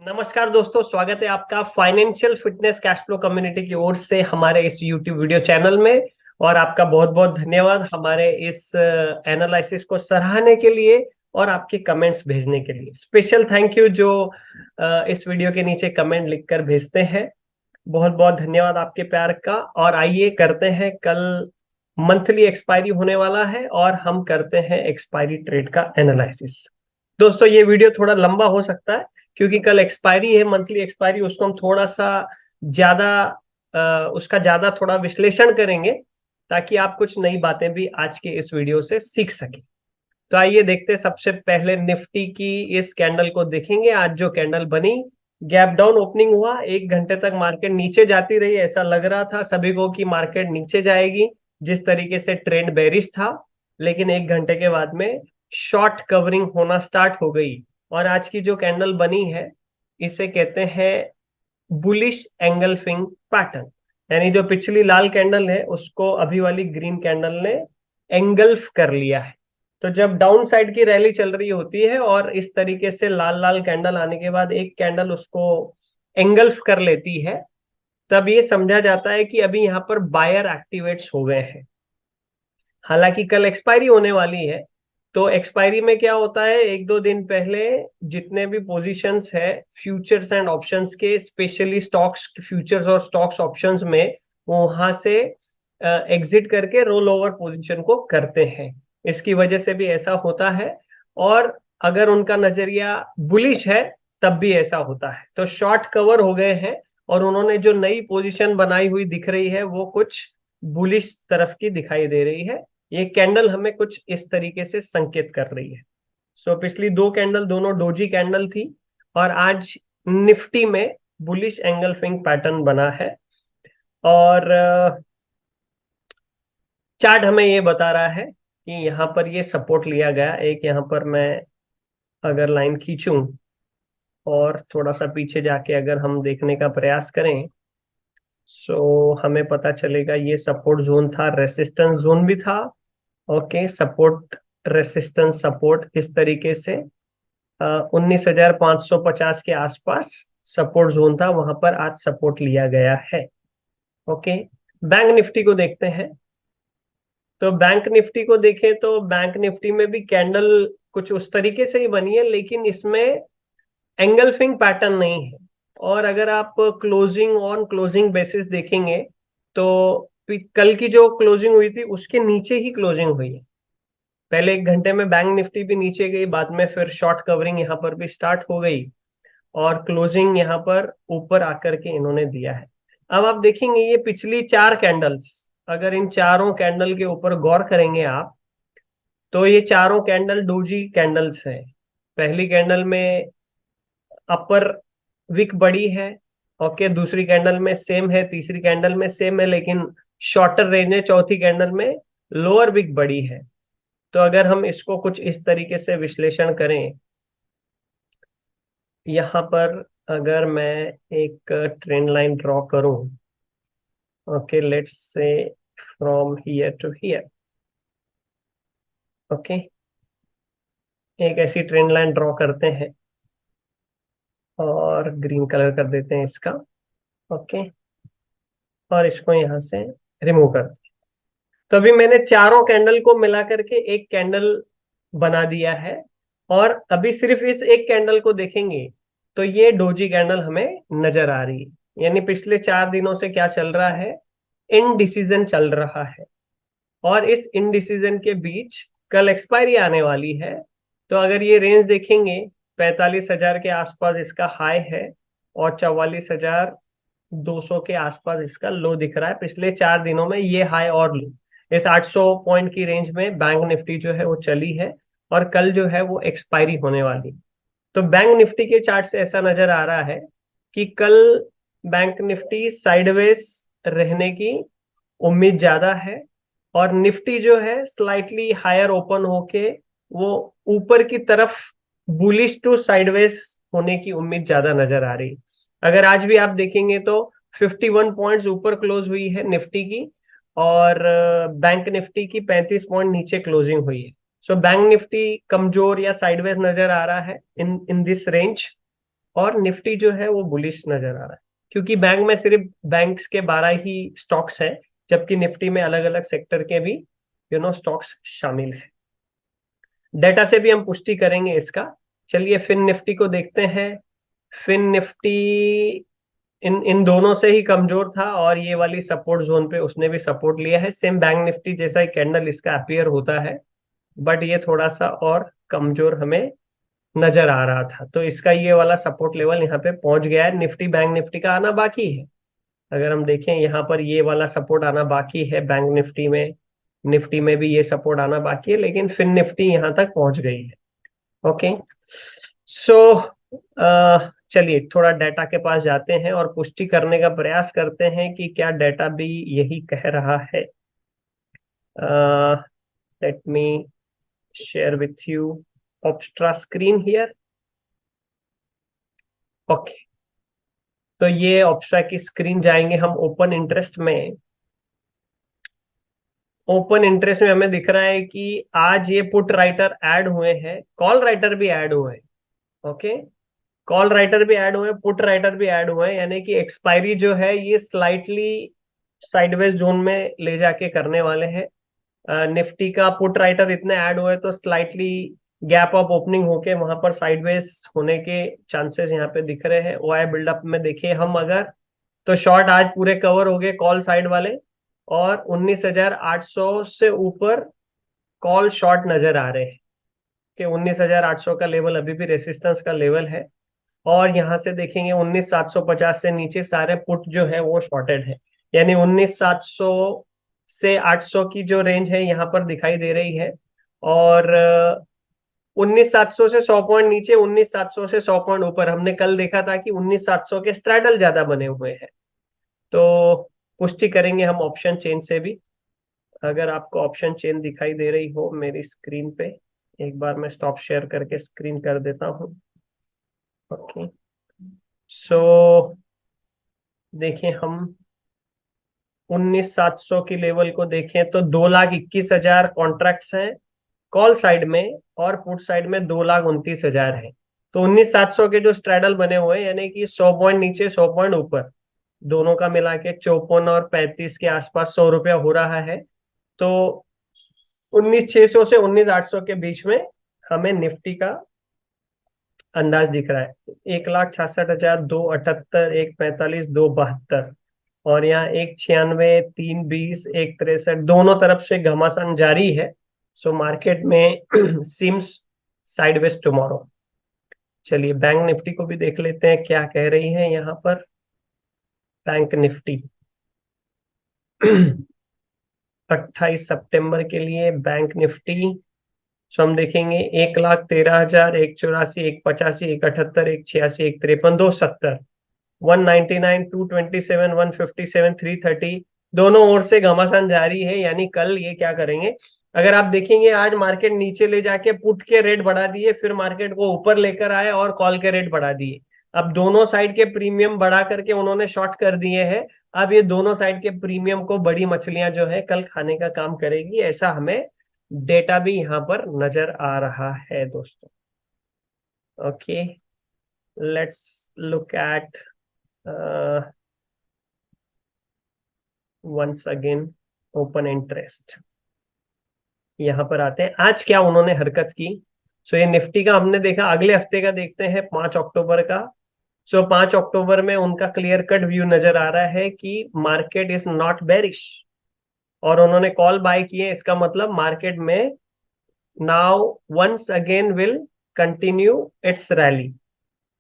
नमस्कार दोस्तों, स्वागत है आपका financial fitness cash flow community की ओर से हमारे इस यूट्यूब वीडियो चैनल में। और आपका बहुत बहुत धन्यवाद हमारे इस एनालिसिस को सराहने के लिए और आपके कमेंट्स भेजने के लिए। स्पेशल थैंक यू जो इस वीडियो के नीचे कमेंट लिखकर भेजते हैं। बहुत बहुत धन्यवाद आपके प्यार का। और आइए करते हैं, कल मंथली एक्सपायरी होने वाला है और हम करते हैं एक्सपायरी ट्रेड का एनालिसिस। दोस्तों ये वीडियो थोड़ा लंबा हो सकता है क्योंकि कल एक्सपायरी है, मंथली एक्सपायरी। उसको हम थोड़ा सा ज्यादा उसका ज्यादा थोड़ा विश्लेषण करेंगे ताकि आप कुछ नई बातें भी आज के इस वीडियो से सीख सकें। तो आइए देखते हैं, सबसे पहले निफ्टी की इस कैंडल को देखेंगे। आज जो कैंडल बनी, गैप डाउन ओपनिंग हुआ, 1 घंटे तक मार्केट नीचे जाती रही। ऐसा लग रहा था सभी को कि मार्केट नीचे जाएगी, जिस तरीके से ट्रेंड बेरिश था। लेकिन 1 घंटे के बाद में शॉर्ट कवरिंग होना स्टार्ट हो गई। और आज की जो कैंडल बनी है, इसे कहते हैं बुलिश एंगल्फिंग पैटर्न। यानी जो पिछली लाल कैंडल है उसको अभी वाली ग्रीन कैंडल ने एंगल्फ कर लिया है। तो जब डाउन साइड की रैली चल रही होती है और इस तरीके से लाल लाल कैंडल आने के बाद एक कैंडल उसको एंगल्फ कर लेती है, तब ये समझा जाता है कि अभी यहाँ पर बायर एक्टिवेट्स हो गए हैं। हालांकि कल एक्सपायरी होने वाली है, तो एक्सपायरी में क्या होता है, 1-2 दिन पहले जितने भी पोजीशंस है फ्यूचर्स एंड ऑप्शंस के, स्पेशली स्टॉक्स फ्यूचर्स और स्टॉक्स ऑप्शंस में, वो वहां से एग्जिट करके रोल ओवर पोजीशन को करते हैं। इसकी वजह से भी ऐसा होता है। और अगर उनका नजरिया बुलिश है तब भी ऐसा होता है। तो शॉर्ट कवर हो गए हैं और उन्होंने जो नई पोजीशन बनाई हुई दिख रही है वो कुछ बुलिश तरफ की दिखाई दे रही है। ये कैंडल हमें कुछ इस तरीके से संकेत कर रही है। सो पिछली 2 कैंडल दोनों डोजी कैंडल थी और आज निफ्टी में बुलिश एंगल्फिंग पैटर्न बना है। और चार्ट हमें ये बता रहा है कि यहाँ पर ये सपोर्ट लिया गया एक। यहाँ पर मैं अगर लाइन खींचूं और थोड़ा सा पीछे जाके अगर हम देखने का प्रयास करें, सो हमें पता चलेगा ये सपोर्ट जोन था, रेसिस्टेंस जोन भी था। ओके, सपोर्ट रेसिस्टेंस सपोर्ट इस तरीके से 19,550 के आसपास सपोर्ट जोन था, वहां पर आज सपोर्ट लिया गया है। ओके, बैंक निफ्टी को देखते हैं। तो बैंक निफ्टी को देखें तो बैंक निफ्टी में भी कैंडल कुछ उस तरीके से ही बनी है, लेकिन इसमें एंगल्फिंग पैटर्न नहीं है। और अगर आप क्लोजिंग ऑन क्लोजिंग बेसिस देखेंगे तो कल की जो क्लोजिंग हुई थी उसके नीचे ही क्लोजिंग हुई है। पहले 1 घंटे में बैंक निफ्टी भी नीचे गई, बाद में फिर शॉर्ट कवरिंग यहाँ पर भी स्टार्ट हो गई और क्लोजिंग यहाँ पर ऊपर आकर के इन्होंने दिया है। अब आप देखेंगे ये पिछली 4 कैंडल्स, अगर इन चारों कैंडल के ऊपर गौर करेंगे आप, तो ये चारों कैंडल डोजी कैंडल्स है। पहली कैंडल में अपर विक बड़ी है। ओके, दूसरी कैंडल में सेम है, तीसरी कैंडल में सेम है, लेकिन शॉर्टर रेंज है। चौथी कैंडल में लोअर विक बड़ी है। तो अगर हम इसको कुछ इस तरीके से विश्लेषण करें, यहाँ पर अगर मैं एक ट्रेंड लाइन ड्रॉ करूं, okay let's say from here to here. Okay, एक ऐसी ट्रेंड लाइन ड्रॉ करते हैं और ग्रीन कलर कर देते हैं इसका। ओके, और इसको यहाँ से रिमूव कर। तो अभी मैंने चारों कैंडल को मिला करके एक कैंडल बना दिया है। और अभी सिर्फ इस एक कैंडल को देखेंगे तो ये डोजी कैंडल हमें नजर आ रही है। यानी पिछले 4 दिनों से क्या चल रहा है, इनडिसीजन चल रहा है। और इस इनडिसीजन के बीच कल एक्सपायरी आने वाली है। तो अगर ये रेंज देखेंगे, 45,000 के आसपास इसका हाई है और 44,200 के आसपास इसका लो दिख रहा है। पिछले 4 दिनों में ये हाई और लो इस 800 पॉइंट की रेंज में बैंक निफ्टी जो है वो चली है। और कल जो है वो एक्सपायरी होने वाली। तो बैंक निफ्टी के चार्ट से ऐसा नजर आ रहा है कि कल बैंक निफ्टी साइडवेज रहने की उम्मीद ज्यादा है। और निफ्टी जो है स्लाइटली हायर ओपन होके वो ऊपर की तरफ बुलिश टू साइडवेज होने की उम्मीद ज्यादा नजर आ रही। अगर आज भी आप देखेंगे तो 51 पॉइंट्स ऊपर क्लोज हुई है निफ्टी की, और बैंक निफ्टी की 35 पॉइंट नीचे क्लोजिंग हुई है। सो बैंक निफ्टी कमजोर या साइडवेज नजर आ रहा है इन इन दिस रेंज। और निफ्टी जो है वो बुलिश नजर आ रहा है, क्योंकि बैंक में सिर्फ बैंक्स के 12 ही स्टॉक्स हैं, जबकि निफ्टी में अलग अलग सेक्टर के भी स्टॉक्स शामिल है। डेटा से भी हम पुष्टि करेंगे इसका। चलिए फिन निफ्टी को देखते हैं। फिन निफ्टी इन इन दोनों से ही कमजोर था, और ये वाली सपोर्ट जोन पे उसने भी सपोर्ट लिया है। सेम बैंक निफ्टी जैसा ही कैंडल इसका अपीयर होता है, बट ये थोड़ा सा और कमजोर हमें नजर आ रहा था। तो इसका ये वाला सपोर्ट लेवल यहाँ पे पहुंच गया है। निफ्टी बैंक निफ्टी का आना बाकी है। अगर हम देखें यहाँ पर ये वाला सपोर्ट आना बाकी है बैंक निफ्टी में, निफ्टी में भी ये सपोर्ट आना बाकी है, लेकिन फिन निफ्टी यहाँ तक पहुंच गई है। ओके, सो चलिए थोड़ा डेटा के पास जाते हैं और पुष्टि करने का प्रयास करते हैं कि क्या डेटा भी यही कह रहा है। Let me share with you Opstra screen here. Okay, तो ये ऑप्स्ट्रा की स्क्रीन जाएंगे हम ओपन इंटरेस्ट में। ओपन इंटरेस्ट में हमें दिख रहा है कि आज ये पुट राइटर ऐड हुए हैं, कॉल राइटर भी ऐड हुए हैं। ओके, कॉल राइटर भी ऐड हुए हैं, पुट राइटर भी ऐड हुए हैं, यानी कि एक्सपायरी जो है ये स्लाइटली साइडवेज जोन में ले जाके करने वाले हैं। निफ्टी का पुट राइटर इतने ऐड हुए तो स्लाइटली गैप अप ओपनिंग होके वहां पर साइडवेज होने के चांसेस यहाँ पे दिख रहे हैं। ओआई बिल्डअप में देखिए हम अगर, तो शॉर्ट आज पूरे कवर हो गए कॉल साइड वाले, और 19,800 से ऊपर कॉल शॉर्ट नजर आ रहे हैं कि 19,800 का लेवल अभी भी रेसिस्टेंस का लेवल है। और यहाँ से देखेंगे 19,750 से नीचे सारे पुट जो है वो शॉर्टेड है, यानी 19,700 से 800 की जो रेंज है यहाँ पर दिखाई दे रही है। और 19,700 से 100 पॉइंट नीचे, 19,700 से 100 पॉइंट ऊपर हमने कल देखा था कि 19,700 के स्ट्रैडल ज्यादा बने हुए हैं। तो पुष्टि करेंगे हम ऑप्शन चेन से भी। अगर आपको ऑप्शन चेन दिखाई दे रही हो मेरी स्क्रीन पे, एक बार मैं स्टॉप शेयर करके स्क्रीन कर देता हूँ। ओके, सो देखें हम 19,700 की लेवल को देखें तो 2,21,000 कॉन्ट्रैक्ट्स हैं कॉल साइड में, और पुट साइड में 2,29,000 है। तो 19,700 के जो स्ट्रैडल बने हुए हैं, यानी कि 100 पॉइंट नीचे 100 पॉइंट ऊपर, दोनों का मिला के 54 और 35 के आसपास 100 रुपया हो रहा है। तो 19,600 से 19,800 के बीच में हमें निफ्टी का अंदाज दिख रहा है। 1,66,278, 1,45,, 2,72, और यहाँ 1,96, 3,20, 1,63, दोनों तरफ से घमासान जारी है। सो मार्केट में सिम्स साइडवेज टुमारो। चलिए बैंक निफ्टी को भी देख लेते हैं क्या कह रही है यहाँ पर बैंक निफ्टी। 28 सितंबर के लिए बैंक निफ्टी, सो हम देखेंगे 1,13,000, 1,84, 1,85, 1,78, 1,86, 1,53, 2,70, 199, 227, 157, 330, दोनों ओर से घमासान जारी है। यानी कल ये क्या करेंगे, अगर आप देखेंगे आज मार्केट नीचे ले जाके पुट के रेट बढ़ा दिए, फिर मार्केट को ऊपर लेकर आए और कॉल के रेट बढ़ा दिए। अब दोनों साइड के प्रीमियम बढ़ा करके उन्होंने शॉर्ट कर दिए हैं। अब ये दोनों साइड के प्रीमियम को बड़ी मछलियां जो है कल खाने का काम करेगी, ऐसा हमें डेटा भी यहाँ पर नजर आ रहा है दोस्तों। Okay, let's look at once again open interest. यहाँ पर आते हैं आज क्या उन्होंने हरकत की। सो ये निफ्टी का हमने देखा, अगले हफ्ते का देखते हैं 5 अक्टूबर का। सो 5 अक्टूबर में उनका क्लियर कट व्यू नजर आ रहा है कि मार्केट इज नॉट बेरिश, और उन्होंने कॉल बाय किए। इसका मतलब मार्केट में now once again will continue its rally.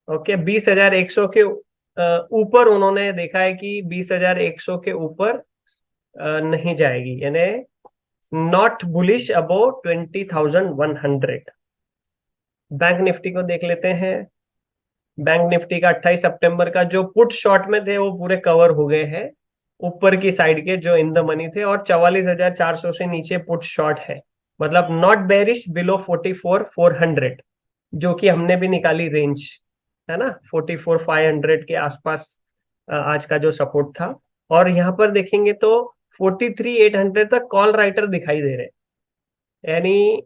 Okay, 20,100 के ऊपर उन्होंने देखा है कि 20,100 के ऊपर नहीं जाएगी, यानी not bullish about 20,100। Bank Nifty को देख लेते हैं। बैंक निफ्टी का 28 सितंबर का जो पुट शॉर्ट में थे वो पूरे कवर हो गए हैं, ऊपर की साइड के जो इन द मनी थे, और 44,400 से नीचे पुट शॉर्ट है, मतलब नॉट बेरिश बिलो 44,400, जो कि हमने भी निकाली रेंज है ना, 44,500 के आसपास आज का जो सपोर्ट था। और यहाँ पर देखेंगे तो 43,800 तक कॉल राइटर दिखाई दे रहे हैं। यानी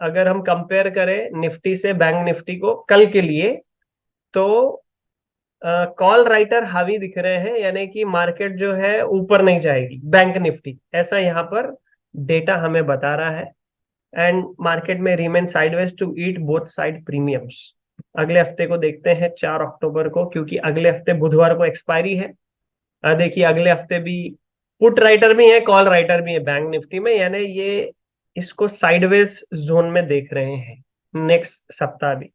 अगर हम कंपेयर करें निफ्टी से बैंक निफ्टी को कल के लिए, तो कॉल राइटर हावी दिख रहे हैं, यानी कि मार्केट जो है ऊपर नहीं जाएगी, बैंक निफ्टी ऐसा यहाँ पर डेटा हमें बता रहा है। एंड मार्केट में remain sideways to eat both side premiums. अगले हफ्ते को देखते हैं 4 अक्टूबर को, क्योंकि अगले हफ्ते बुधवार को एक्सपायरी है। देखिए अगले हफ्ते भी पुट राइटर भी है, कॉल राइटर भी है बैंक निफ्टी में, यानी ये इसको साइडवेज जोन में देख रहे हैं नेक्स्ट सप्ताह भी।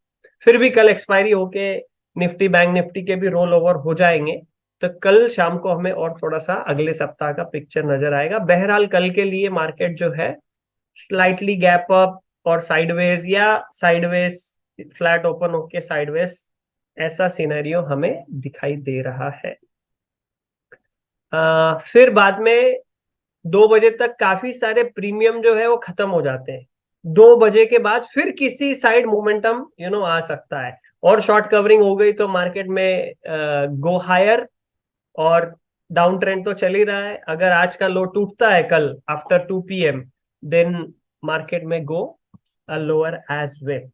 फिर भी कल एक्सपायरी होके निफ्टी बैंक निफ्टी के भी रोल ओवर हो जाएंगे, तो कल शाम को हमें और थोड़ा सा अगले सप्ताह का पिक्चर नजर आएगा। बहरहाल कल के लिए मार्केट जो है स्लाइटली गैप अप और साइडवेज, या साइडवेज फ्लैट ओपन होके साइडवेज, ऐसा सिनेरियो हमें दिखाई दे रहा है। फिर बाद में 2 बजे तक काफी सारे प्रीमियम जो है वो खत्म हो जाते हैं। 2 बजे के बाद फिर किसी साइड मोमेंटम आ सकता है, और शॉर्ट कवरिंग हो गई तो मार्केट में गो हायर, और डाउन ट्रेंड तो चल ही रहा है। अगर आज का लो टूटता है कल आफ्टर 2 PM, देन मार्केट में गो लोअर एज वेल।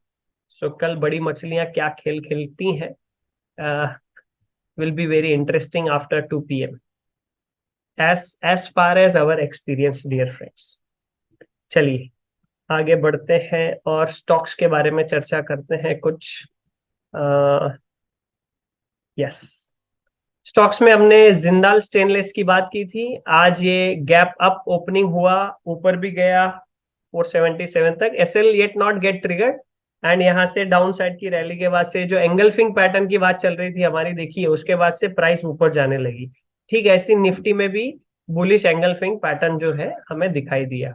सो कल बड़ी मछलियां क्या खेल खेलती हैं will be very interesting after 2 PM, as far as our experience dear friends। चलिए आगे बढ़ते हैं और स्टॉक्स के बारे में चर्चा करते हैं कुछ। यस, स्टॉक्स में हमने जिंदाल स्टेनलेस की बात की थी। आज ये गैप अप ओपनिंग हुआ, ऊपर भी गया 477 तक, SL yet not get triggered. And यहाँ से डाउन साइड की रैली के बाद से जो एंगल्फिंग पैटर्न की बात चल रही थी हमारी, देखिए उसके बाद से प्राइस ऊपर जाने लगी। ठीक ऐसी निफ्टी में भी बुलिश एंगल्फिंग पैटर्न जो है हमें दिखाई दिया।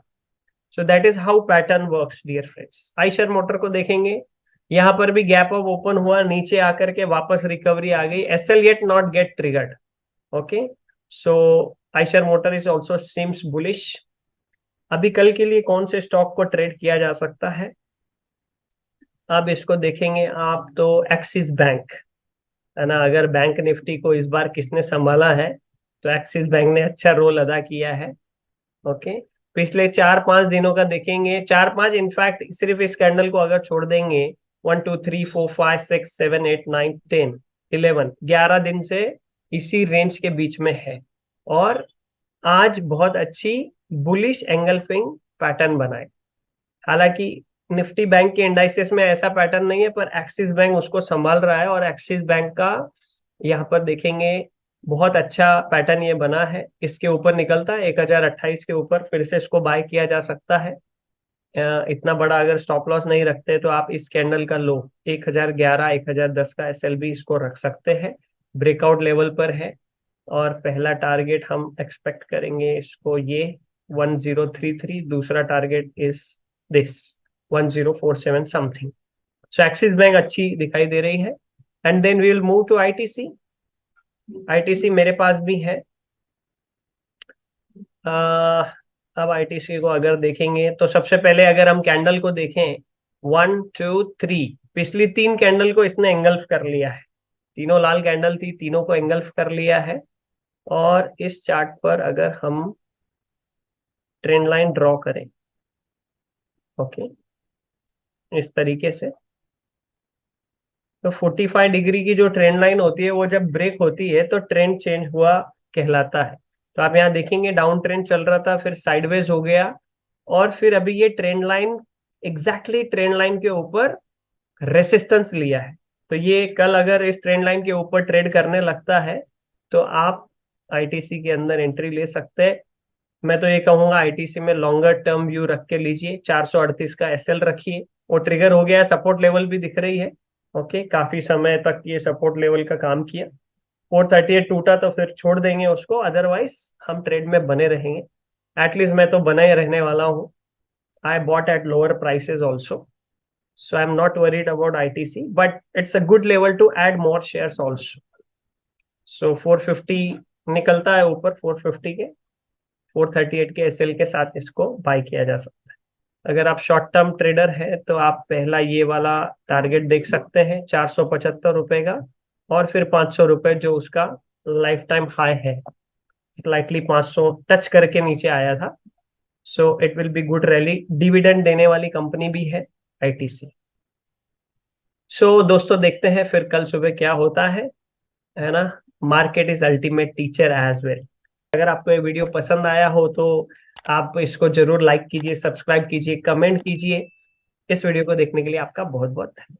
So that is how pattern works dear friends. Eicher motor को देखेंगे, यहाँ पर भी गैप अप ओपन हुआ, नीचे आकर के वापस रिकवरी आ गई, SL yet not get triggered. Okay, so Eicher motor is also seems bullish. अभी कल के लिए कौन से स्टॉक को ट्रेड किया जा सकता है, अब इसको देखेंगे आप तो एक्सिस बैंक है ना। अगर बैंक निफ्टी को इस बार किसने संभाला है तो एक्सिस बैंक ने अच्छा रोल अदा किया है। ओके, पिछले 4-5 दिनों का देखेंगे, 4-5 इनफैक्ट सिर्फ इस कैंडल को अगर छोड़ देंगे, 1 2 3 4 5 6 7 8 9 10 11 दिन से इसी रेंज के बीच में है, और आज बहुत अच्छी बुलिश एंगल्फिंग पैटर्न बनाए। हालांकि निफ्टी बैंक के इंडाइसेस में ऐसा पैटर्न नहीं है, पर एक्सिस बैंक उसको संभाल रहा है, और एक्सिस बैंक का यहाँ पर देखेंगे बहुत अच्छा पैटर्न ये बना है। इसके ऊपर निकलता है 1028 के ऊपर, फिर से इसको बाय किया जा सकता है। इतना बड़ा अगर स्टॉप लॉस नहीं रखते तो आप इस कैंडल का लो 1011 1010 का एसएलबी इसको रख सकते हैं, ब्रेकआउट लेवल पर है। और पहला टारगेट हम एक्सपेक्ट करेंगे इसको ये 1033, दूसरा target is this 1047 something. So Axis bank अच्छी दिखाई दे रही है। And then we will move to ITC. ITC मेरे पास भी है। अब आईटीसी को अगर देखेंगे तो सबसे पहले अगर हम कैंडल को देखें, 1 2 3 पिछली 3 कैंडल को इसने एंगल्फ कर लिया है। तीनों लाल कैंडल थी, तीनों को एंगल्फ कर लिया है। और इस चार्ट पर अगर हम ट्रेंड लाइन ड्रॉ करें, ओके, इस तरीके से, तो 45 डिग्री की जो ट्रेंड लाइन होती है वो जब ब्रेक होती है तो ट्रेंड चेंज हुआ कहलाता है। तो आप यहाँ देखेंगे डाउन ट्रेंड चल रहा था, फिर साइडवेज हो गया, और फिर अभी ये trend line exactly trend line के ऊपर रेसिस्टेंस लिया है। तो ये कल अगर इस ट्रेंड लाइन के ऊपर ट्रेड करने लगता है तो आप आईटीसी के अंदर एंट्री ले सकते हैं। मैं तो ये कहूंगा आईटीसी में लॉन्गर टर्म व्यू रख के लीजिए, 438 का एसएल रखिए, वो ट्रिगर हो गया है, सपोर्ट लेवल भी दिख रही है। ओके, काफी समय तक ये सपोर्ट लेवल का काम किया। 438 टूटा तो फिर छोड़ देंगे उसको, अदरवाइज हम ट्रेड में बने रहेंगे। एटलीस्ट मैं तो बना ही रहने वाला हूँ। I bought at lower prices also, so I'm not worried about ITC, but it's a good level to add more shares also। so 450 निकलता है ऊपर 450 के, 438 के एसएल के साथ इसको बाय किया जा सकता है। अगर आप शॉर्ट टर्म ट्रेडर है तो आप पहला ये वाला टारगेट देख सकते हैं 475 रुपए का, और फिर 500 रुपए जो उसका लाइफ टाइम हाई है, स्लाइटली 500 टच करके नीचे आया था। So it will be good rally, dividend देने वाली कंपनी भी है आईटीसी। सो दोस्तों देखते हैं फिर कल सुबह क्या होता है ना। Market is ultimate teacher as well. अगर आपको ये वीडियो पसंद आया हो तो आप इसको जरूर लाइक कीजिए, सब्सक्राइब कीजिए, कमेंट कीजिए। इस वीडियो को देखने के लिए आपका बहुत बहुत धन्यवाद।